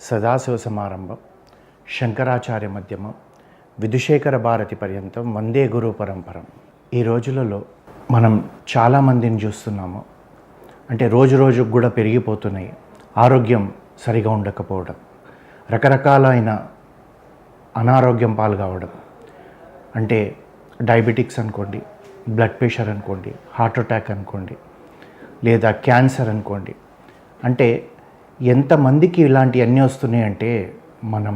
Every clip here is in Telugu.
సదాశివసమారంభం శంకరాచార్య మధ్యమం విధుశేఖర భారతి పర్యంతం వందే గురు పరంపరం. ఈ రోజులలో మనం చాలామందిని చూస్తున్నాము. అంటే రోజు రోజుకు కూడా పెరిగిపోతున్నాయి. ఆరోగ్యం సరిగా ఉండకపోవడం, రకరకాలైన అనారోగ్యం పాలు కావడం, అంటే డయాబెటిక్స్ అనుకోండి, బ్లడ్ ప్రెషర్ అనుకోండి, హార్ట్ అటాక్ అనుకోండి, లేదా క్యాన్సర్ అనుకోండి. అంటే ఎంతమందికి ఇలాంటివన్నీ వస్తున్నాయంటే మనం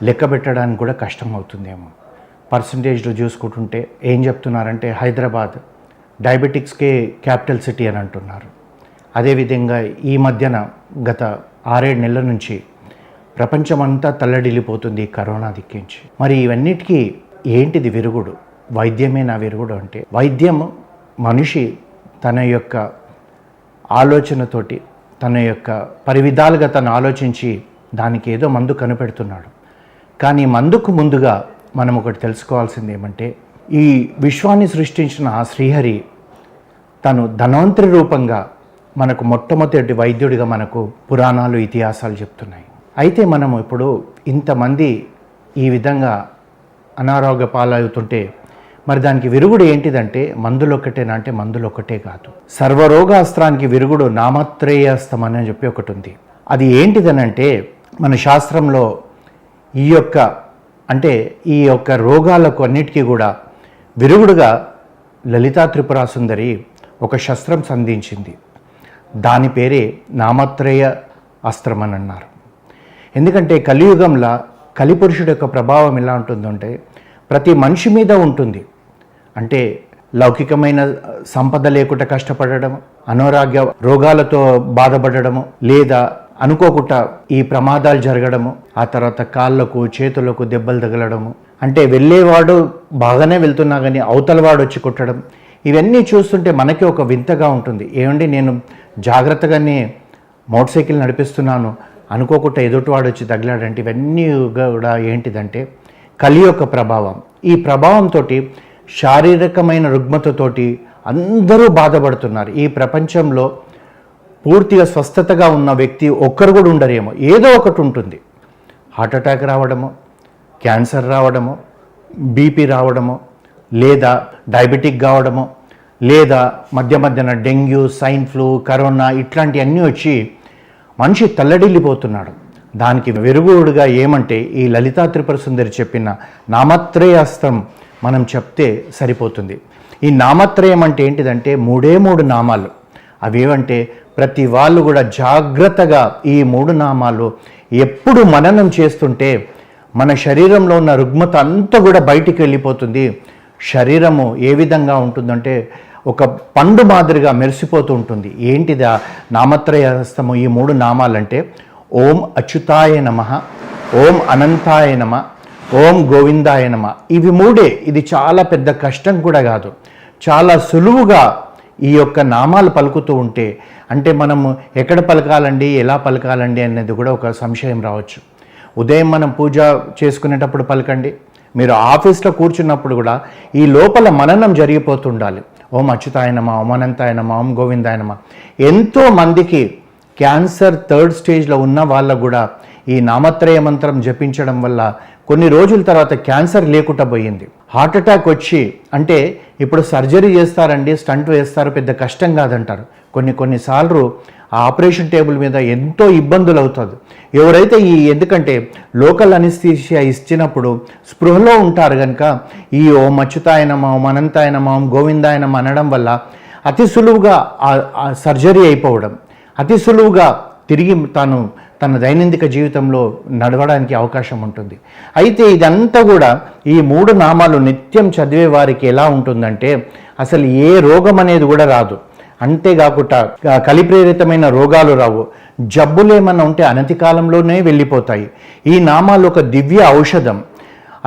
లెక్క పెట్టడానికి కూడా కష్టం అవుతుందేమో. పర్సంటేజ్లో చూసుకుంటుంటే ఏం చెప్తున్నారంటే హైదరాబాద్ డయాబెటిక్స్కే క్యాపిటల్ సిటీ అని అంటున్నారు. అదేవిధంగా ఈ మధ్యన గత 6-7 నెలల నుంచి ప్రపంచమంతా తల్లడిల్లిపోతుంది కరోనా దిక్కించి. మరి ఇవన్నిటికీ ఏంటిది విరుగుడు? వైద్యమే నా విరుగుడు అంటే, వైద్యం మనిషి తన యొక్క ఆలోచనతోటి, తన యొక్క పరివిధాలుగా తను ఆలోచించి దానికి ఏదో మందు కనిపెడుతున్నాడు. కానీ మందుకు ముందుగా మనం ఒకటి తెలుసుకోవాల్సింది ఏమంటే, ఈ విశ్వాన్ని సృష్టించిన ఆ శ్రీహరి తను ధన్వంతరి రూపంగా మనకు మొట్టమొదటి వైద్యుడిగా మనకు పురాణాలు, ఇతిహాసాలు చెప్తున్నాయి. అయితే మనము ఇప్పుడు ఇంతమంది ఈ విధంగా అనారోగ్య పాలవుతుంటే మరి దానికి విరుగుడు ఏంటిదంటే, మందులు ఒక్కటేనా అంటే మందులు ఒక్కటే కాదు. సర్వరోగాస్త్రానికి విరుగుడు నామత్రేయాస్త్రం అని చెప్పి ఒకటి ఉంది. అది ఏంటిదనంటే, మన శాస్త్రంలో ఈ యొక్క రోగాలకు అన్నిటికీ కూడా విరుగుడుగా లలితా త్రిపురా సుందరి ఒక శస్త్రం సంధించింది. దాని పేరే నామత్రేయ అస్త్రం అని అన్నారు. ఎందుకంటే కలియుగంలో కలిపురుషుడు యొక్క ప్రభావం ఎలా ఉంటుందంటే ప్రతి మనిషి మీద ఉంటుంది. అంటే లౌకికమైన సంపద లేకుండా కష్టపడడం, అనారోగ్య రోగాలతో బాధపడము, లేదా అనుకోకుండా ఈ ప్రమాదాలు జరగడము, ఆ తర్వాత కాళ్ళకు చేతులకు దెబ్బలు తగలడము, అంటే వెళ్ళేవాడు బాగానే వెళ్తున్నా కానీ అవతలవాడు వచ్చి కొట్టడం, ఇవన్నీ చూస్తుంటే మనకి ఒక వింతగా ఉంటుంది. ఏమండి, నేను జాగ్రత్తగానే మోటార్ సైకిల్ నడిపిస్తున్నాను, అనుకోకుండా ఎదుటివాడు వచ్చి తగిలాడంటే ఇవన్నీ కూడా ఏంటిదంటే కలి యొక్క ప్రభావం. ఈ ప్రభావంతో శారీరకమైన రుగ్మతతోటి అందరూ బాధపడుతున్నారు. ఈ ప్రపంచంలో పూర్తిగా స్వస్థతగా ఉన్న వ్యక్తి ఒక్కరు కూడా ఉండరేమో, ఏదో ఒకటి ఉంటుంది. హార్ట్ అటాక్ రావడము, క్యాన్సర్ రావడము, బీపీ రావడము, లేదా డయాబెటిక్ కావడము, లేదా మధ్యన డెంగ్యూ, స్వైన్ ఫ్లూ, కరోనా ఇట్లాంటివన్నీ వచ్చి మనిషి తల్లడిల్లిపోతున్నాడు. దానికి విరుగుడుగా ఏమంటే ఈ లలితా త్రిపుర సుందరి చెప్పిన నామత్రేయాస్త్రం మనం చెప్తే సరిపోతుంది. ఈ నామత్రయం అంటే ఏంటిదంటే 3 నామాలు. అవేమంటే ప్రతి వాళ్ళు కూడా జాగ్రత్తగా ఈ 3 నామాలు ఎప్పుడు మననం చేస్తుంటే మన శరీరంలో ఉన్న రుగ్మత అంతా కూడా బయటికి వెళ్ళిపోతుంది. శరీరము ఏ విధంగా ఉంటుందంటే ఒక పండు మాదిరిగా మెరిసిపోతూ ఉంటుంది. ఏంటిదా నామత్రయస్తము? ఈ 3 నామాలంటే ఓం అచ్యుతాయ నమః, ఓం అనంతాయ నమః, ఓం గోవిందాయ నమః. ఇవి 3. ఇది చాలా పెద్ద కష్టం కూడా కాదు. చాలా సులువుగా ఈ యొక్క నామాలు పలుకుతూ ఉంటే, అంటే మనము ఎక్కడ పలకాలండి, ఎలా పలకాలండి అనేది కూడా ఒక సంశయం రావచ్చు. ఉదయం మనం పూజ చేసుకునేటప్పుడు పలకండి, మీరు ఆఫీస్లో కూర్చున్నప్పుడు కూడా ఈ లోపల మననం జరిగిపోతుండాలి. ఓం అచ్యుతాయ నమః, ఓం అనంతాయ నమః, ఓం గోవిందాయ నమః. ఎంతో మందికి క్యాన్సర్ 3rd స్టేజ్లో ఉన్న వాళ్ళకు కూడా ఈ నామత్రయ మంత్రం జపించడం వల్ల కొన్ని రోజుల తర్వాత క్యాన్సర్ లేకుండా పోయింది. హార్ట్ అటాక్ వచ్చి, అంటే ఇప్పుడు సర్జరీ చేస్తారండి, స్టంట్ వేస్తారు, పెద్ద కష్టం కాదంటారు. కొన్నిసార్లు ఆ ఆపరేషన్ టేబుల్ మీద ఎంతో ఇబ్బందులు అవుతుంది. ఎవరైతే ఎందుకంటే లోకల్ అనస్థీషియా ఇచ్చినప్పుడు స్పృహలో ఉంటారు కనుక ఈ ఓం అచ్యుతాయ నమః, ఓం అనంతాయ నమః, ఓం గోవిందాయ నమః అనడం వల్ల అతి సులువుగా ఆ సర్జరీ అయిపోవడం, అతి సులువుగా తిరిగి తన దైనందిక జీవితంలో నడవడానికి అవకాశం ఉంటుంది. అయితే ఇదంతా కూడా ఈ 3 నామాలు నిత్యం చదివే వారికి ఎలా ఉంటుందంటే అసలు ఏ రోగం అనేది కూడా రాదు. అంతేకాకుండా కలిప్రేరితమైన రోగాలు రావు. జబ్బులు ఏమన్నా ఉంటే అనతి కాలంలోనే వెళ్ళిపోతాయి. ఈ నామాలు ఒక దివ్య ఔషధం.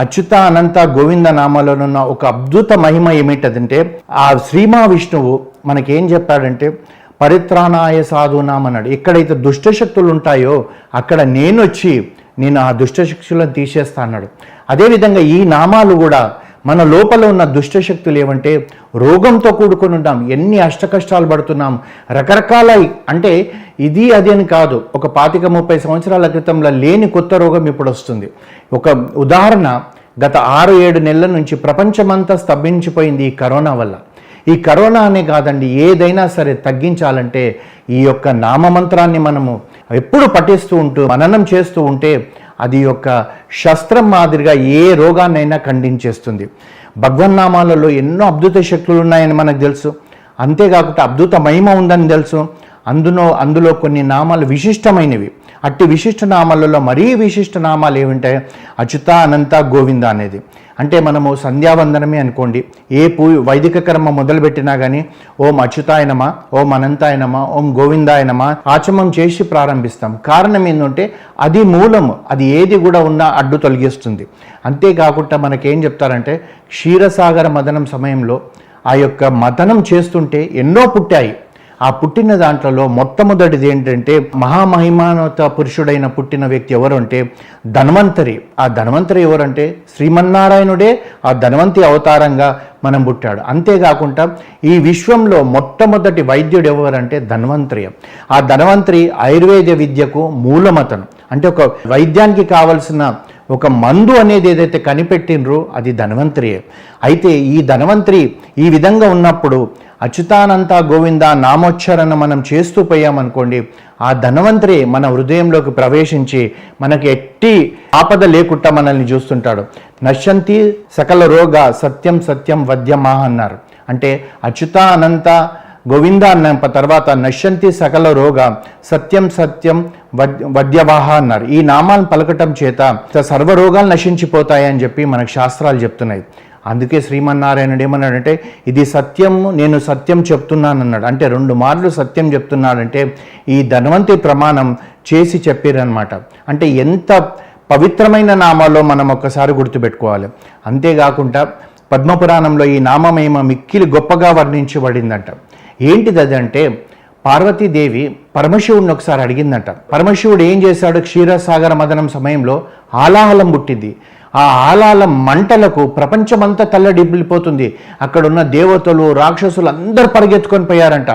అచ్యుత, అనంత, గోవింద నామాలనున్న ఒక అద్భుత మహిమ ఏమిటంటే, ఆ శ్రీ మహావిష్ణువు మనకేం చెప్పాడంటే పరిత్రాణాయ సాధూనాం అన్నాడు. ఎక్కడైతే దుష్టశక్తులు ఉంటాయో అక్కడ నేను ఆ దుష్టశక్తులను తీసేస్తా అన్నాడు. అదేవిధంగా ఈ నామాలు కూడా మన లోపల ఉన్న దుష్టశక్తులు ఏమంటే రోగంతో కూడుకొని ఉన్నాం, ఎన్ని అష్టకష్టాలు పడుతున్నాం, రకరకాల, అంటే ఇది అది అని కాదు, ఒక 25-30 సంవత్సరాల క్రితంలో లేని కొత్త రోగం ఇప్పుడు వస్తుంది. ఒక ఉదాహరణ, గత 6-7 నెలల నుంచి ప్రపంచమంతా స్తంభించిపోయింది ఈ కరోనా వల్ల. ఈ కరోనా అనే కాదండి, ఏదైనా సరే తగ్గించాలంటే ఈ యొక్క నామమంత్రాన్ని మనము ఎప్పుడు పఠిస్తూ ఉంటూ మననం చేస్తూ ఉంటే అది యొక్క శస్త్రం మాదిరిగా ఏ రోగాన్నైనా ఖండించేస్తుంది. భగవన్నామాలలో ఎన్నో అద్భుత శక్తులు ఉన్నాయని మనకు తెలుసు. అంతేకాకుండా అద్భుత మహిమ ఉందని తెలుసు. అందులో కొన్ని నామాలు విశిష్టమైనవి. అట్టి విశిష్ట నామాలలో మరీ విశిష్ట నామాలు ఏమింటాయి? అచ్యుత, అనంత, గోవింద అనేది. అంటే మనము సంధ్యావందనమే అనుకోండి, ఏ వైదిక కర్మ మొదలుపెట్టినా కానీ ఓం అచ్యుతాయ నమః, ఓం అనంతాయ నమః, ఓం గోవిందాయ నమః ఆచమం చేసి ప్రారంభిస్తాం. కారణం ఏంటంటే అది మూలము, అది ఏది కూడా ఉన్నా అడ్డు తొలగిస్తుంది. అంతేకాకుండా మనకేం చెప్తారంటే క్షీరసాగర మదనం సమయంలో ఆ యొక్క మదనం చేస్తుంటే ఎన్నో పుట్టాయి. ఆ పుట్టిన దాంట్లో మొట్టమొదటిది ఏంటంటే మహామహిమానత పురుషుడైన పుట్టిన వ్యక్తి ఎవరు అంటే ధన్వంతరి. ఆ ధన్వంతరి ఎవరంటే శ్రీమన్నారాయణుడే ఆ ధన్వంతి అవతారంగా మనం పుట్టాడు. అంతేకాకుండా ఈ విశ్వంలో మొట్టమొదటి వైద్యుడు ఎవరంటే ధన్వంతరి. ఆ ధన్వంతరి ఆయుర్వేద విద్యకు మూలమతను. అంటే ఒక వైద్యానికి కావలసిన ఒక మందు అనేది ఏదైతే కనిపెట్టినరో అది ధన్వంతరియే. అయితే ఈ ధన్వంతరి ఈ విధంగా ఉన్నప్పుడు అచ్యుతానంత గోవింద నామోచ్చరణ మనం చేస్తూ పోయామనుకోండి, ఆ ధన్వంతరి మన హృదయంలోకి ప్రవేశించి మనకి ఎట్టి ఆపద లేకుండా మనల్ని చూస్తుంటాడు. నశ్యంతి సకల రోగ సత్యం సత్యం వద్యమాహ అన్నారు. అంటే అచ్యుత అనంత గోవింద అన్న తర్వాత నశ్యంతి సకల రోగ సత్యం సత్యం వద్యవాహ అన్నారు. ఈ నామాలను పలకటం చేత సర్వరోగాలు నశించిపోతాయని చెప్పి మనకు శాస్త్రాలు చెప్తున్నాయి. అందుకే శ్రీమన్నారాయణుడు ఏమన్నాడంటే ఇది సత్యం, నేను సత్యం చెప్తున్నానన్నాడు. అంటే 2 మార్లు సత్యం చెప్తున్నాడంటే ఈ ధన్వంతి ప్రమాణం చేసి చెప్పారనమాట. అంటే ఎంత పవిత్రమైన నామాలో మనం ఒక్కసారి గుర్తుపెట్టుకోవాలి. అంతేకాకుండా పద్మపురాణంలో ఈ నామమేమ మిక్కిలి గొప్పగా వర్ణించబడిందంట. ఏంటిది అదంటే పార్వతీదేవి పరమశివుడిని ఒకసారి అడిగిందంట. పరమశివుడు ఏం చేశాడు? క్షీరసాగర మదనం సమయంలో ఆలాహలం పుట్టింది. ఆ ఆలాల మంటలకు ప్రపంచమంతా తల్లడిల్లిపోతుంది. అక్కడున్న దేవతలు రాక్షసులు అందరూ పరిగెత్తుకొని పోయారంట.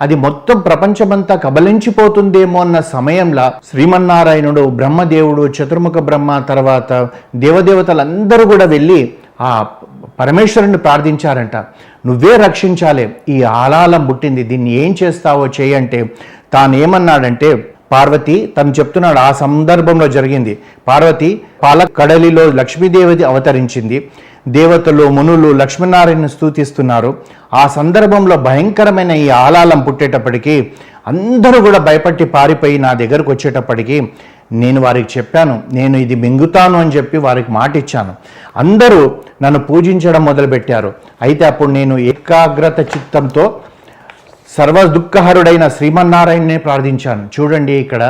అది మొత్తం ప్రపంచమంతా కబలించిపోతుందేమో అన్న సమయంలో శ్రీమన్నారాయణుడు, బ్రహ్మదేవుడు, చతుర్ముఖ బ్రహ్మ తర్వాత దేవదేవతలందరూ కూడా వెళ్ళి ఆ పరమేశ్వరుని ప్రార్థించారంట. నువ్వే రక్షించాలి, ఈ ఆలాలం పుట్టింది, దీన్ని ఏం చేస్తావో చేయంటే తాను ఏమన్నాడంటే పార్వతి తను చెప్తున్నాడు. ఆ సందర్భంలో జరిగింది. పార్వతి పాలకడలిలో లక్ష్మీదేవి అవతరించింది. దేవతలు మునులు లక్ష్మీనారాయణను స్తుతిస్తున్నారు. ఆ సందర్భంలో భయంకరమైన ఈ ఆలాలం పుట్టేటప్పటికీ అందరూ కూడా భయపట్టి పారిపోయి నా దగ్గరకు వచ్చేటప్పటికీ నేను వారికి చెప్పాను, నేను ఇది మింగుతాను అని చెప్పి వారికి మాట ఇచ్చాను. అందరూ నన్ను పూజించడం మొదలుపెట్టారు. అయితే అప్పుడు నేను ఏకాగ్రత చిత్తంతో సర్వ దుఃఖహరుడైన శ్రీమన్నారాయణనే ప్రార్థించాను. చూడండి, ఇక్కడ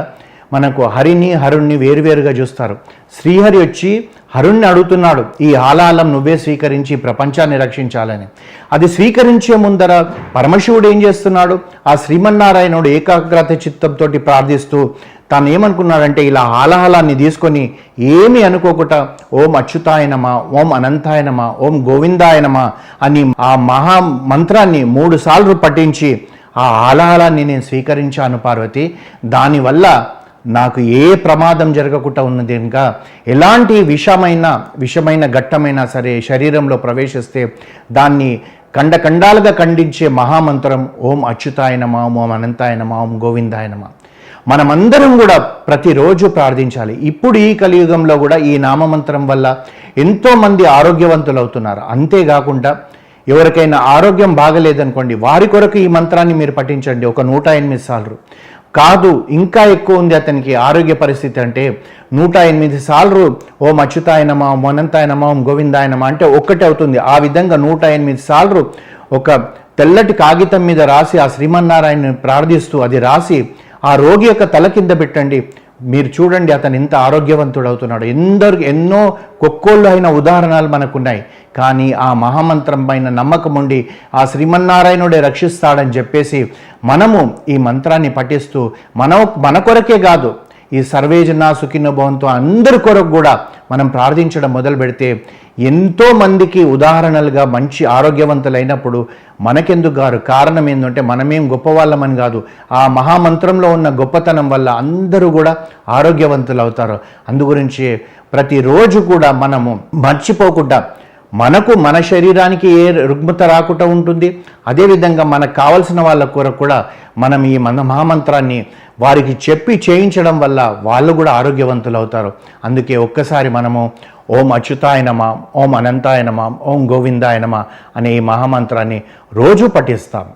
మనకు హరిని హరుణ్ణి వేరువేరుగా చూస్తారు. శ్రీహరి వచ్చి హరుణ్ణి అడుగుతున్నాడు, ఈ ఆలాలం నువ్వే స్వీకరించి ప్రపంచాన్ని రక్షించాలని. అది స్వీకరించే ముందర పరమశివుడు ఏం చేస్తున్నాడు? ఆ శ్రీమన్నారాయణుడు ఏకాగ్రత చిత్తంతో ప్రార్థిస్తూ తాను ఏమనుకున్నాడంటే ఇలా ఆలాహలాన్ని తీసుకొని ఏమీ అనుకోకుండా ఓం అచ్యుతాయ నమ, ఓం అనంతాయ నమ, ఓం గోవిందాయ నమ అని ఆ మహా మంత్రాన్ని 3 సార్లు పఠించి ఆ ఆలాహలాన్ని నేను స్వీకరించాను పార్వతి. దానివల్ల నాకు ఏ ప్రమాదం జరగకుండా ఉన్నది. ఇంకా ఎలాంటి విషమైన ఘట్టమైనా సరే శరీరంలో ప్రవేశిస్తే దాన్ని ఖండాలుగా ఖండించే మహామంత్రం ఓం అచ్యుతాయ నమ, ఓం అనంతాయ నమ, ఓం గోవిందాయ నమ. మనమందరం కూడా ప్రతిరోజు ప్రార్థించాలి. ఇప్పుడు ఈ కలియుగంలో కూడా ఈ నామమంత్రం వల్ల ఎంతోమంది ఆరోగ్యవంతులు అవుతున్నారు. అంతేకాకుండా ఎవరికైనా ఆరోగ్యం బాగలేదనుకోండి, వారి కొరకు ఈ మంత్రాన్ని మీరు పఠించండి ఒక 108 సార్లు. కాదు ఇంకా ఎక్కువ ఉంది అతనికి ఆరోగ్య పరిస్థితి అంటే 108 సార్లు ఓం అచ్యుతాయ నమ, ఓం అనంతాయ నమ, ఓం గోవిందాయ నమ అంటే ఒక్కటే అవుతుంది. ఆ విధంగా 108 సార్లు ఒక తెల్లటి కాగితం మీద రాసి ఆ శ్రీమన్నారాయణని ప్రార్థిస్తూ అది రాసి ఆ రోగి యొక్క తల కింద పెట్టండి. మీరు చూడండి అతను ఎంత ఆరోగ్యవంతుడు అవుతున్నాడు. ఎన్నో కొక్కోళ్ళు అయిన ఉదాహరణలు మనకున్నాయి. కానీ ఆ మహామంత్రం పైన నమ్మకం ఉండి ఆ శ్రీమన్నారాయణుడే రక్షిస్తాడని చెప్పేసి మనము ఈ మంత్రాన్ని పఠిస్తూ మన కొరకే కాదు, ఈ సర్వే జనా సుఖినో భవంతు అందరి కొరకు కూడా మనం ప్రార్థించడం మొదలు పెడితే ఎంతోమందికి ఉదాహరణలుగా మంచి ఆరోగ్యవంతులైనప్పుడు మనకెందుకు గారు? కారణం ఏంటంటే మనమేం గొప్పవాళ్ళమని కాదు, ఆ మహామంత్రంలో ఉన్న గొప్పతనం వల్ల అందరూ కూడా ఆరోగ్యవంతులు అవుతారు. అందుగురించి ప్రతిరోజు కూడా మనము మర్చిపోకుండా మనకు మన శరీరానికి ఏ రుగ్మత రాకుండా ఉంటుంది, అదేవిధంగా మనకు కావలసిన వాళ్ళ కొరకు కూడా మనం ఈ మహామంత్రాన్ని వారికి చెప్పి చేయించడం వల్ల వాళ్ళు కూడా ఆరోగ్యవంతులు అవుతారు. అందుకే ఒక్కసారి మనము ఓం అచ్యుతాయ నమః, ఓం అనంతాయ నమః, ఓం గోవిందాయ నమః అనే ఈ మహామంత్రాన్ని రోజు పఠిస్తాం.